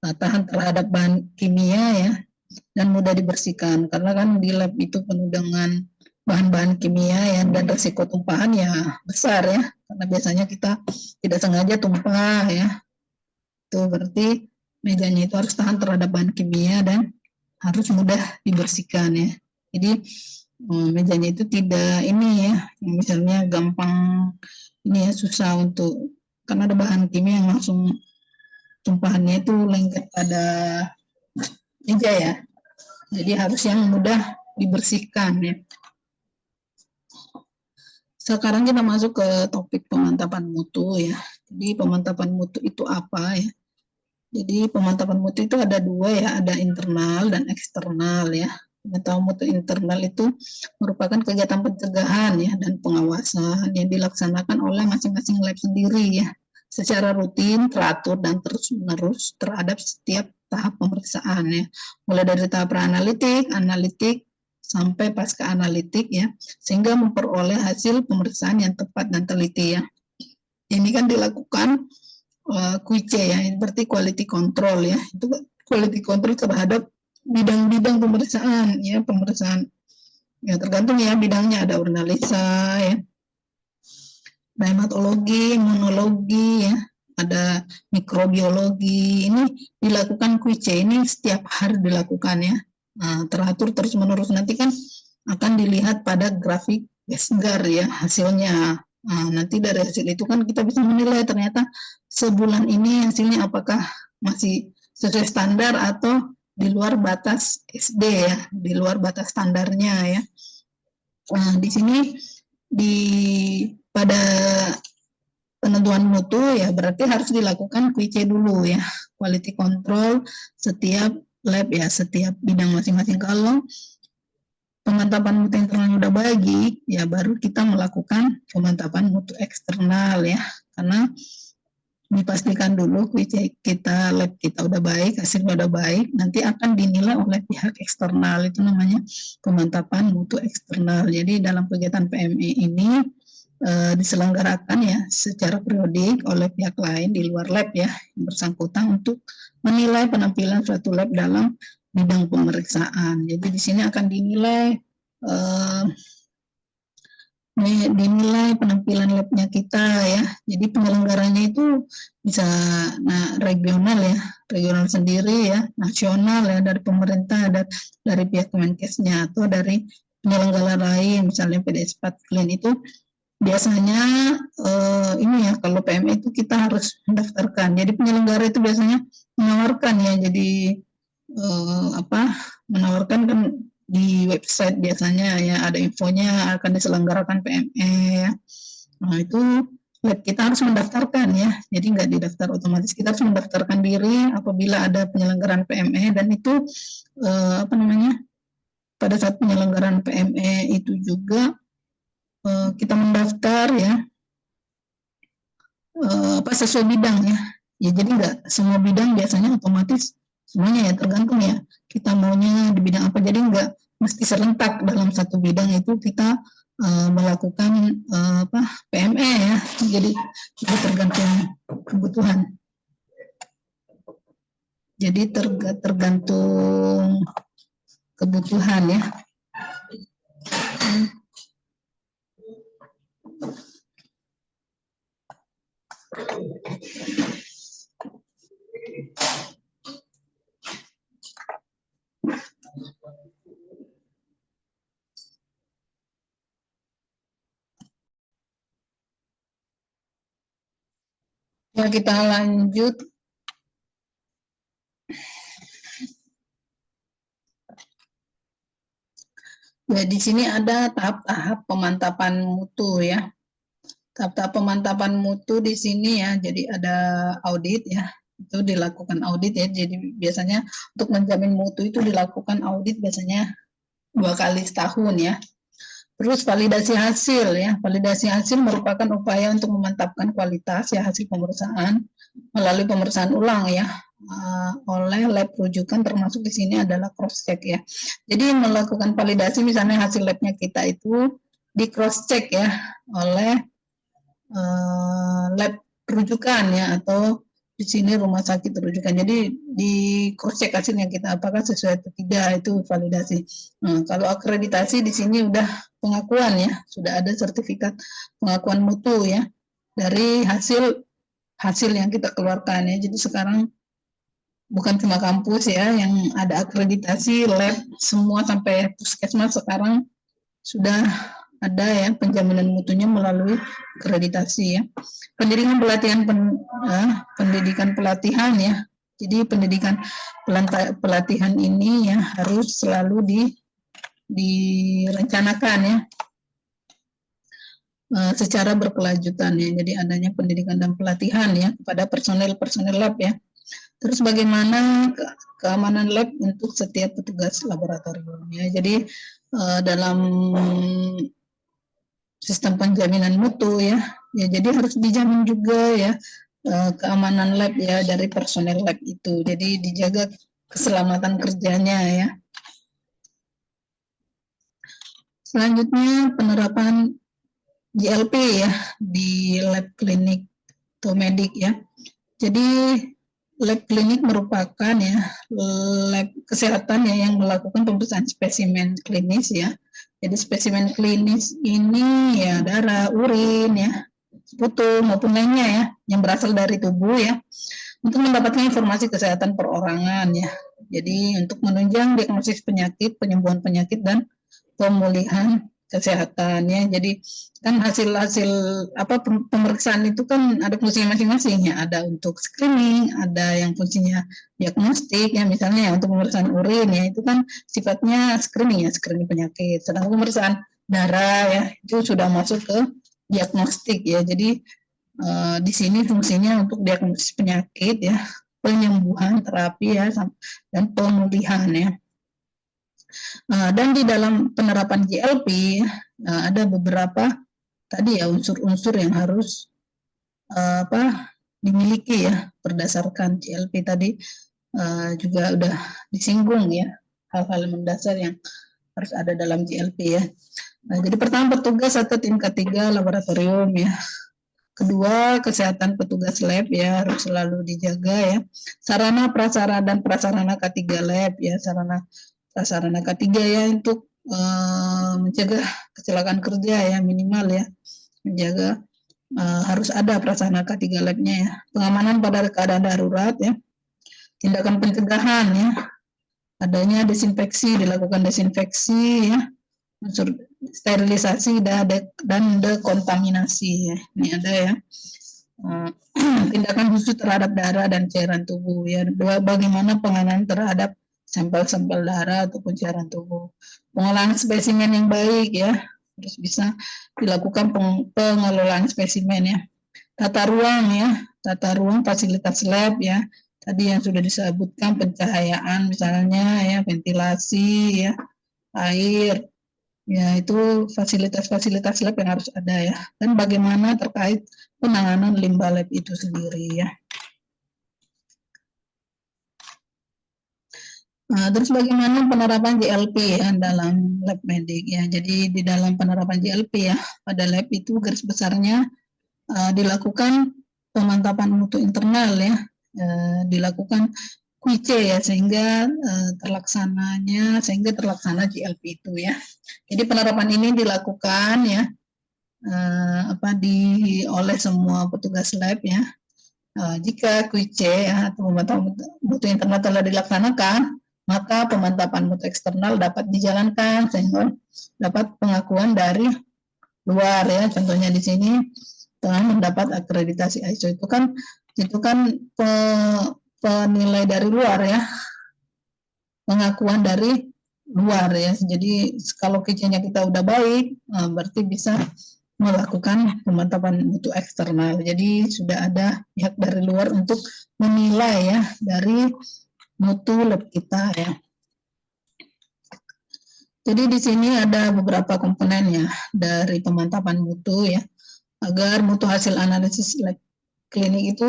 tahan terhadap bahan kimia ya, dan mudah dibersihkan. Karena kan di lab itu penuh dengan bahan-bahan kimia ya, dan resiko tumpahan ya besar ya, karena biasanya kita tidak sengaja tumpah ya. Itu berarti mejanya itu harus tahan terhadap bahan kimia dan harus mudah dibersihkan ya. Jadi mejanya itu tidak ini ya, yang misalnya gampang ini ya, susah untuk, karena ada bahan kimia yang langsung tumpahannya itu lengket pada meja ya. Jadi harus yang mudah dibersihkan ya. Sekarang kita masuk ke topik pemantapan mutu ya. Jadi pemantapan mutu itu apa ya? Jadi pemantapan mutu itu ada dua ya, ada internal dan eksternal ya. Pemantapan mutu internal itu merupakan kegiatan pencegahan ya dan pengawasan yang dilaksanakan oleh masing-masing lab sendiri ya, secara rutin, teratur dan terus-menerus terhadap setiap tahap pemeriksaan ya. Mulai dari tahap analitik, sampai pasca analitik ya, sehingga memperoleh hasil pemeriksaan yang tepat dan teliti ya. Ini kan dilakukan QC ya, berarti quality control ya. Itu quality control terhadap bidang-bidang pemeriksaan ya, pemeriksaan ya tergantung ya bidangnya, ada analisa ya, hematologi, imunologi ya, ada mikrobiologi. Ini dilakukan QC ini setiap hari dilakukan ya. Nah, teratur terus-menerus, nanti kan akan dilihat pada grafik Gessner ya hasilnya. Nah, nanti dari hasil itu kan kita bisa menilai ternyata sebulan ini hasilnya apakah masih sesuai standar atau di luar batas SD ya, di luar batas standarnya ya. Nah, di sini pada penentuan mutu ya berarti harus dilakukan QC dulu ya, quality control setiap lab ya, setiap bidang masing-masing. Kalau pemantapan mutu internal udah baik ya, baru kita melakukan pemantapan mutu eksternal ya, karena dipastikan dulu QC kita, lab kita udah baik, hasilnya udah baik, nanti akan dinilai oleh pihak eksternal, itu namanya pemantapan mutu eksternal. Jadi dalam kegiatan PME ini diselenggarakan ya secara periodik oleh pihak lain di luar lab ya, yang bersangkutan untuk menilai penampilan suatu lab dalam bidang pemeriksaan. Jadi di sini akan dinilai penampilan labnya kita ya. Jadi penyelenggaranya itu bisa regional ya, regional sendiri ya, nasional ya, dari pemerintah, dari pihak Kemenkesnya, atau dari penyelenggara lain, misalnya PDS Patklin itu biasanya ini ya, kalau PME itu kita harus mendaftarkan. Jadi penyelenggara itu biasanya menawarkan ya, jadi menawarkan kan di website biasanya ya, ada infonya akan diselenggarakan PME ya. Nah itu kita harus mendaftarkan ya, jadi nggak didaftar otomatis, kita harus mendaftarkan diri apabila ada penyelenggaraan PME, dan itu pada saat penyelenggaraan PME itu juga kita mendaftar ya sesuai bidang ya. Ya jadi nggak semua bidang biasanya otomatis semuanya ya, tergantung ya kita maunya di bidang apa. Jadi nggak mesti serentak dalam satu bidang itu kita melakukan PME ya. Jadi tergantung kebutuhan. Jadi tergantung kebutuhan ya. Ya, kita lanjut. Ya, di sini ada tahap-tahap pemantapan mutu ya. Tahap-tahap pemantapan mutu di sini ya, jadi ada audit ya, itu dilakukan audit ya. Jadi biasanya untuk menjamin mutu itu dilakukan audit biasanya 2 kali setahun ya. Terus validasi hasil ya, validasi hasil merupakan upaya untuk memantapkan kualitas ya hasil pemeriksaan melalui pemeriksaan ulang ya oleh lab rujukan, termasuk di sini adalah cross check ya. Jadi melakukan validasi misalnya hasil labnya kita itu di cross check ya oleh lab rujukan ya, atau di sini rumah sakit rujukan. Jadi di cross check hasilnya kita apakah sesuai atau tidak, itu validasi. Nah, kalau akreditasi di sini udah pengakuan ya, sudah ada sertifikat pengakuan mutu ya dari hasil yang kita keluarkan ya. Jadi sekarang bukan cuma kampus ya yang ada akreditasi, lab semua sampai puskesmas sekarang sudah ada ya penjaminan mutunya melalui akreditasi ya. Pendidikan pelatihan pendidikan pelatihan ya. Jadi pendidikan pelatihan ini ya harus selalu direncanakan ya secara berkelanjutan ya. Jadi adanya pendidikan dan pelatihan ya kepada personel lab ya. Terus bagaimana keamanan lab untuk setiap petugas laboratorium ya. Jadi dalam sistem penjaminan mutu ya, jadi harus dijamin juga ya keamanan lab ya dari personel lab itu. Jadi dijaga keselamatan kerjanya ya. Selanjutnya penerapan GLP ya di lab klinik atau medik ya. Jadi lab klinik merupakan ya lab kesehatan ya yang melakukan pemeriksaan spesimen klinis ya. Jadi spesimen klinis ini ya darah, urin ya, sputum maupun lainnya ya yang berasal dari tubuh ya, untuk mendapatkan informasi kesehatan perorangan ya. Jadi untuk menunjang diagnosis penyakit, penyembuhan penyakit, dan pemulihan kesehatan ya. Jadi kan hasil-hasil pemeriksaan itu kan ada fungsinya masing-masing ya. Ada untuk screening, ada yang fungsinya diagnostik ya, misalnya ya, untuk pemeriksaan urin ya itu kan sifatnya screening ya, screening penyakit. Sedangkan pemeriksaan darah ya itu sudah masuk ke diagnostik ya. Jadi di sini fungsinya untuk diagnosis penyakit ya, penyembuhan, terapi ya, dan pemulihan ya. Dan di dalam penerapan GLP ada beberapa tadi ya unsur-unsur yang harus dimiliki ya berdasarkan GLP tadi juga udah disinggung ya, hal-hal mendasar yang harus ada dalam GLP ya. Jadi pertama petugas atau tim K3 laboratorium ya. Kedua, kesehatan petugas lab ya harus selalu dijaga ya. Sarana prasarana dan prasarana K3 lab ya, sarana K3 ya untuk mencegah kecelakaan kerja ya, minimal ya, menjaga harus ada prasarana K3 labnya ya. Pengamanan pada keadaan darurat ya, tindakan pencegahan ya, adanya desinfeksi, dilakukan desinfeksi ya, unsur sterilisasi dan dekontaminasi ya. Ini ada ya. Tindakan khusus terhadap darah dan cairan tubuh ya. Bagaimana penanganan terhadap sampel-sampel darah ataupun cairan tubuh. Pengolahan spesimen yang baik ya. Terus bisa dilakukan pengelolaan spesimen ya. Tata ruang ya. Tata ruang fasilitas lab ya. Tadi yang sudah disebutkan, pencahayaan misalnya ya, ventilasi ya, air ya, itu fasilitas-fasilitas lab yang harus ada ya. Dan bagaimana terkait penanganan limbah lab itu sendiri ya. Nah, terus bagaimana penerapan GLP ya dalam lab medik ya. Jadi di dalam penerapan GLP ya, pada lab itu garis besarnya dilakukan pemantapan mutu internal ya, dilakukan QC ya, sehingga terlaksana GLP itu ya. Jadi penerapan ini dilakukan ya oleh semua petugas lab ya. Jika QC ya, atau pemantapan mutu internal telah dilaksanakan, maka pemantapan mutu eksternal dapat dijalankan sehingga dapat pengakuan dari luar ya. Contohnya di sini telah mendapat akreditasi ISO, itu kan penilai dari luar ya, pengakuan dari luar ya. Jadi kalau QC-nya kita udah baik, berarti bisa melakukan pemantapan mutu eksternal. Jadi sudah ada pihak dari luar untuk menilai ya dari mutu lab kita ya. Jadi di sini ada beberapa komponen ya dari pemantapan mutu ya, agar mutu hasil analisis lab klinik itu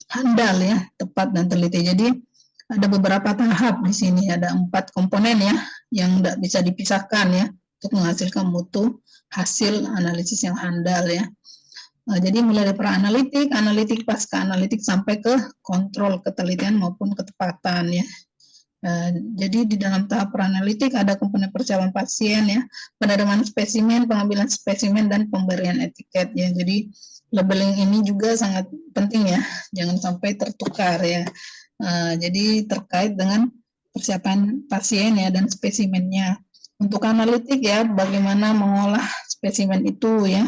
handal ya, tepat dan teliti. Jadi ada beberapa tahap di sini, ada 4 komponen ya yang tidak bisa dipisahkan ya untuk menghasilkan mutu hasil analisis yang handal ya. Jadi mulai dari pra-analitik, analitik, pasca analitik sampai ke kontrol ketelitian maupun ketepatan ya. Jadi di dalam tahap pra-analitik ada komponen persiapan pasien ya, penerimaan spesimen, pengambilan spesimen, dan pemberian etiket ya. Jadi labeling ini juga sangat penting ya, jangan sampai tertukar ya. Jadi terkait dengan persiapan pasien ya dan spesimennya. Untuk analitik ya, bagaimana mengolah spesimen itu ya,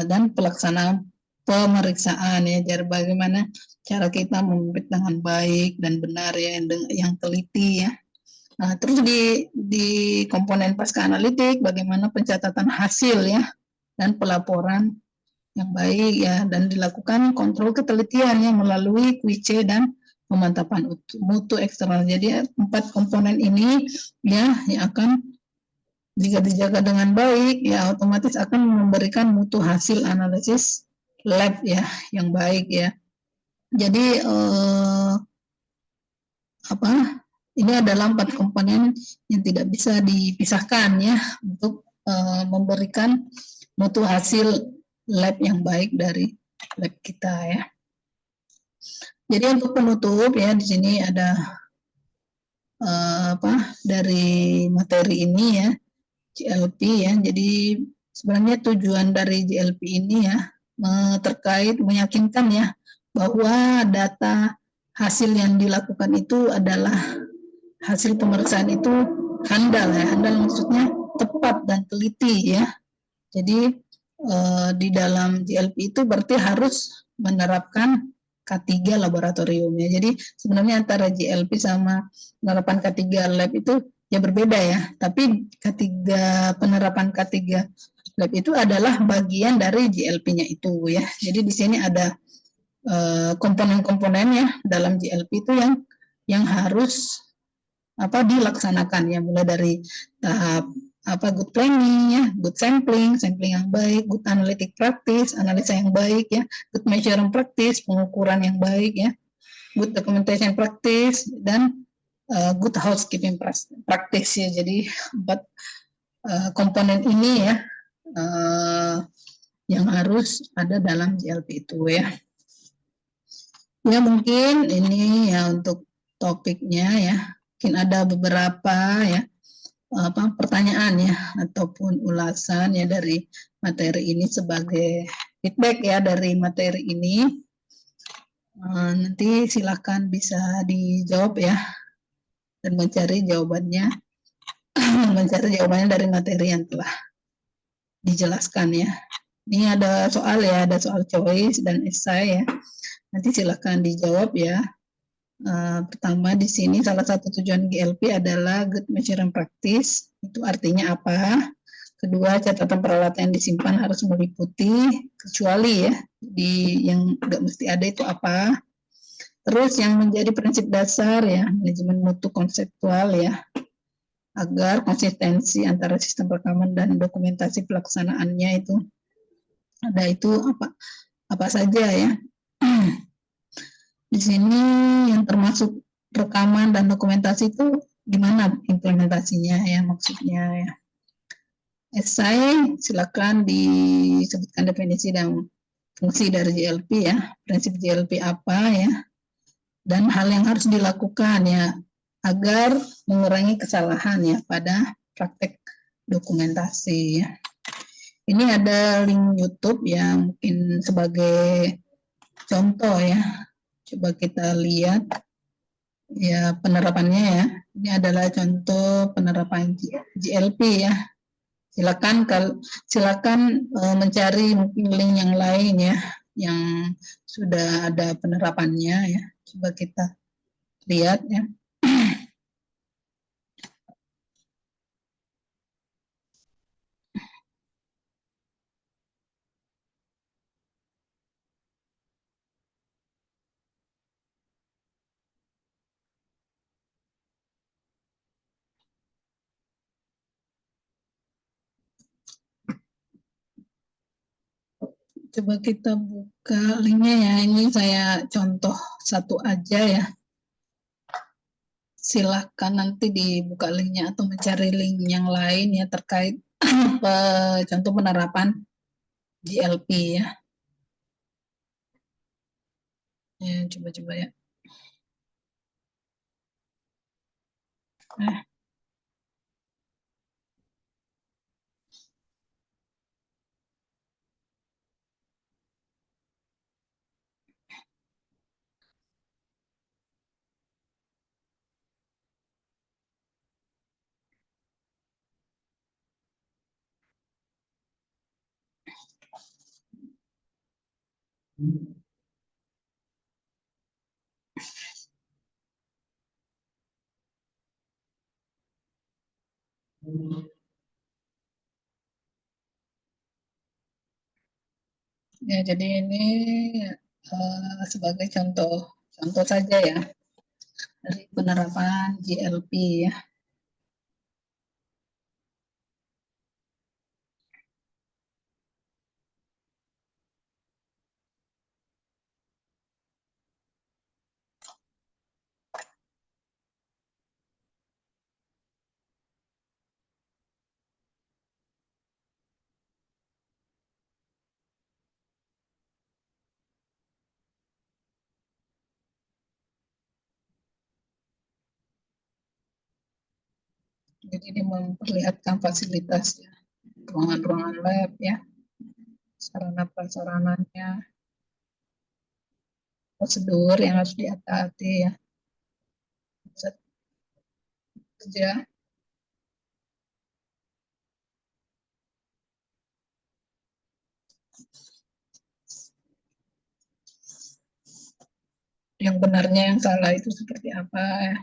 dan pelaksanaan pemeriksaan ya, jadi bagaimana cara kita memerik dengan baik dan benar ya, yang teliti ya. Terus di komponen pasca analitik, bagaimana pencatatan hasil ya dan pelaporan yang baik ya, dan dilakukan kontrol ketelitian ya melalui QC dan pemantapan mutu eksternal. Jadi 4 komponen ini ya yang akan jika dijaga dengan baik ya otomatis akan memberikan mutu hasil analisis lab ya yang baik ya. Jadi ini adalah 4 komponen yang tidak bisa dipisahkan ya untuk memberikan mutu hasil lab yang baik dari lab kita ya. Jadi untuk penutup ya, di sini ada dari materi ini ya, GLP ya. Jadi sebenarnya tujuan dari GLP ini ya terkait meyakinkan ya bahwa data hasil yang dilakukan itu adalah hasil pemeriksaan itu handal ya. Handal maksudnya tepat dan teliti ya. Jadi di dalam GLP itu berarti harus menerapkan K3 laboratorium ya. Jadi sebenarnya antara GLP sama penerapan K3 lab itu ya berbeda ya. Tapi penerapan K3 lab itu adalah bagian dari GLP-nya itu ya. Jadi di sini ada komponen-komponennya dalam GLP itu yang harus dilaksanakan ya, mulai dari tahap good planning ya, good sampling yang baik, good analytic practice, analisa yang baik ya, good measuring practice, pengukuran yang baik ya, good documentation practice, dan good housekeeping practice ya. Jadi 4 komponen ini ya yang harus ada dalam GLP itu ya. Ya mungkin ini ya untuk topiknya ya. Mungkin ada beberapa ya pertanyaan ya ataupun ulasan ya dari materi ini sebagai feedback ya dari materi ini. Nanti silakan bisa dijawab ya dan mencari jawabannya mencari jawabannya dari materi yang telah dijelaskan ya. Ini ada soal ya, ada soal choice dan esai ya. Nanti silakan dijawab ya. Pertama di sini salah satu tujuan GLP adalah good measuring practice. Itu artinya apa? Kedua, catatan peralatan yang disimpan harus meliputi kecuali ya di yang nggak mesti ada itu apa. Terus yang menjadi prinsip dasar ya manajemen mutu konseptual ya agar konsistensi antara sistem rekaman dan dokumentasi pelaksanaannya itu ada itu apa saja ya. Di sini yang termasuk rekaman dan dokumentasi itu gimana implementasinya ya maksudnya ya. Esai silakan disebutkan definisi dan fungsi dari GLP ya, prinsip GLP apa ya, dan hal yang harus dilakukan ya agar mengurangi kesalahan ya pada praktek dokumentasi ya. Ini ada link YouTube ya mungkin sebagai contoh ya. Coba kita lihat ya penerapannya ya. Ini adalah contoh penerapan GLP ya. Silakan mencari mungkin link yang lain ya yang sudah ada penerapannya ya. Coba kita lihat ya. Coba kita buka linknya ya. Ini saya contoh satu aja ya. Silahkan nanti dibuka linknya atau mencari link yang lain ya terkait contoh penerapan GLP ya. Ya, coba-coba ya. Nah, ya jadi ini sebagai contoh contoh saja ya dari penerapan GLP ya. Jadi ini memperlihatkan fasilitasnya, ruangan-ruangan lab ya, sarana prasarananya, prosedur yang harus dihati-hati ya, pusat kerja. Yang benarnya yang salah itu seperti apa ya.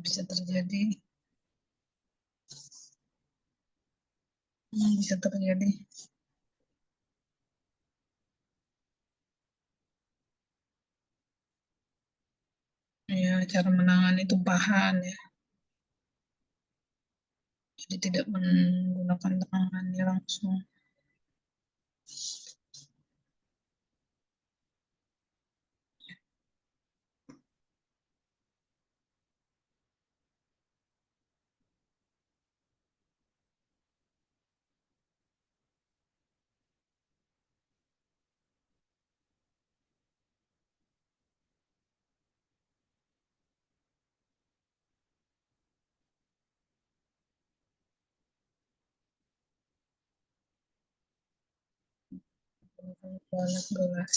Bisa terjadi. Bisa terjadi. Ya, cara menangani tumpahan ya. Jadi tidak menggunakan tangannya langsung. Alat gelas.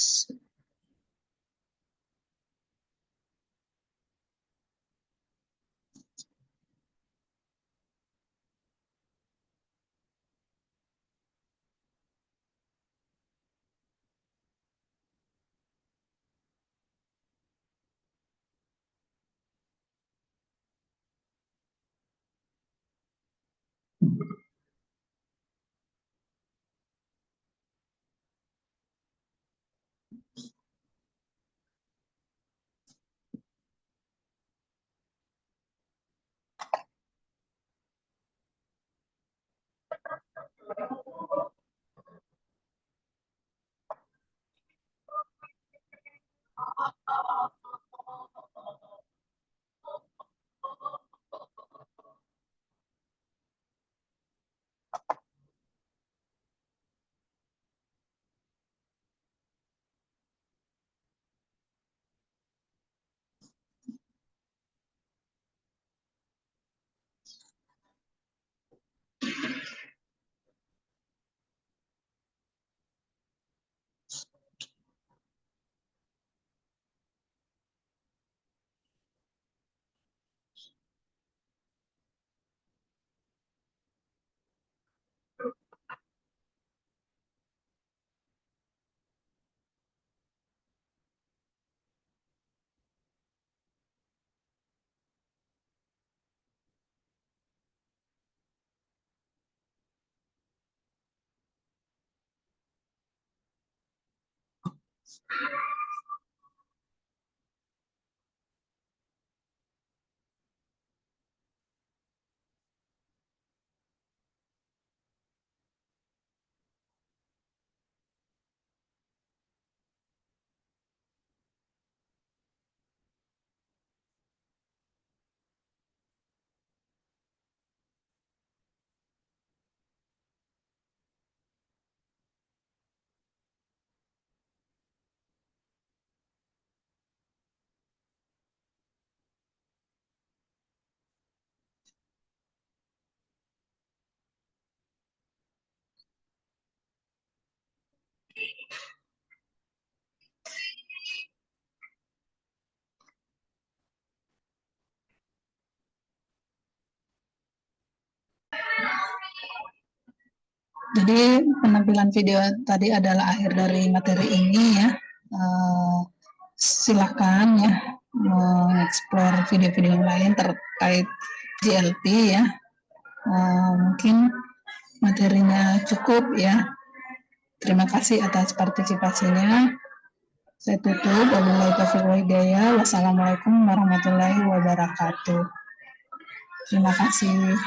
Jadi penampilan video tadi adalah akhir dari materi ini ya. Silakan ya mengeksplor video-video yang lain terkait GLP ya. Mungkin materinya cukup ya. Terima kasih atas partisipasinya. Saya tutup. Wabillahi taufiq wal hidayah. Wassalamualaikum warahmatullahi wabarakatuh. Terima kasih.